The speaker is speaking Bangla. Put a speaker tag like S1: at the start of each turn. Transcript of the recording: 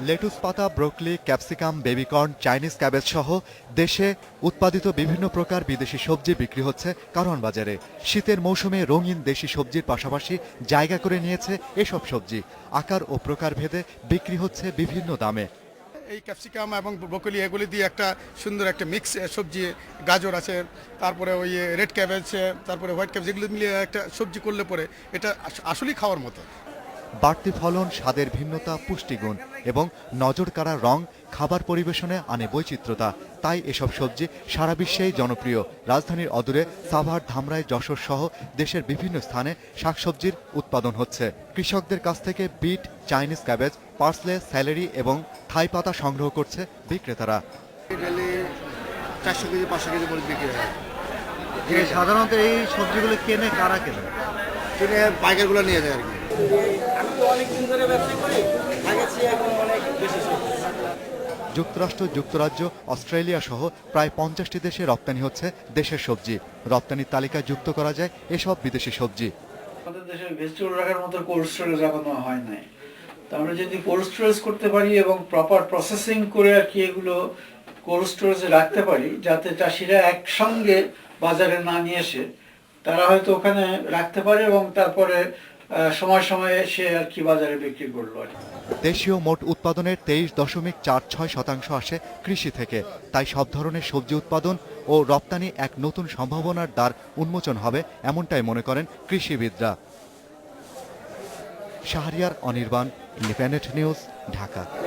S1: লেটুস পাতা, broccoli, capsicum, baby corn, Chinese cabbage সহ দেশে উৎপাদিত বিভিন্ন প্রকার বিদেশি সবজি বিক্রি হচ্ছে কারওয়ান বাজারে। শীতের মৌসুমে রঙিন দেশি সবজির পাশাপাশি জায়গা করে নিয়েছে এসব সবজি। আকার ও প্রকারভেদে বিক্রি হচ্ছে বিভিন্ন দামে।
S2: এই ক্যাপসিকাম এবং ব্রোকলি এগুলি দিয়ে একটা সুন্দর একটা মিক্স সবজি, গাজর আছে, তারপরে ওই রেড ক্যাবেজ, তারপরে হোয়াইট ক্যাবেজ, এগুলো মিলিয়ে একটা সবজি করলে পরে এটা আসলেই খাওয়ার মতো।
S1: বাড়তি ফলন, স্বাদের ভিন্নতা, পুষ্টিগুণ এবং নজর কাড়া রং খাবার পরিবেশনে আনে বৈচিত্র্যতা। তাই এসব সবজি সারা বিশ্বেই জনপ্রিয়। রাজধানীর অদূরে সাভার, ধামরাই, যশোর সহ দেশের বিভিন্ন স্থানে শাকসবজির উৎপাদন হচ্ছে। কৃষকদের কাছ থেকে beet, Chinese cabbage, parsley, celery এবং থাই পাতা সংগ্রহ করছে বিক্রেতারা।
S3: 400 কেজি 500 কেজি করে বিক্রি হয়।
S1: সাধারণত এই সবজিগুলো কেনে কারা কেনে?
S3: কিনে পাইকারগুলো নিয়ে যায় আর কি।
S4: আমি তো অনেকদিন ধরে ব্যবসা করি, আগেছি এখন অনেক বেশি সবজি।
S1: যুক্তরাষ্ট্র, যুক্তরাজ্য, অস্ট্রেলিয়া সহ প্রায় 50টি দেশে রপ্তানি হচ্ছে দেশের সবজি। রপ্তানির তালিকায় যুক্ত করা যায় এসব বিদেশি সবজি।
S4: আমাদের দেশে ভেজিটেবল রাখার মতো কোল্ড স্টোরেজ এখনো হয় নাই। তো আমরা যদি কোল্ড স্টোরেজ করতে পারি এবং প্রপার প্রসেসিং করে আর কি এগুলো কোল্ড স্টোরেজে রাখতে পারি, যাতে চাষিরা একসঙ্গে বাজারে না নিয়ে এসে তারা হয়তো ওখানে রাখতে পারে এবং তারপরে সময় সময়ে সে আর কি বাজারে বিক্রি করলো আর কি।
S1: দেশীয় মোট উৎপাদনের 23.46% আসে কৃষি থেকে। তাই সব ধরনের সবজি উৎপাদন ও রপ্তানি এক নতুন সম্ভাবনার দ্বার উন্মোচন হবে, এমনটাই মনে করেন কৃষিবিদরা। Shahriar Anirban, independent news, Dhaka.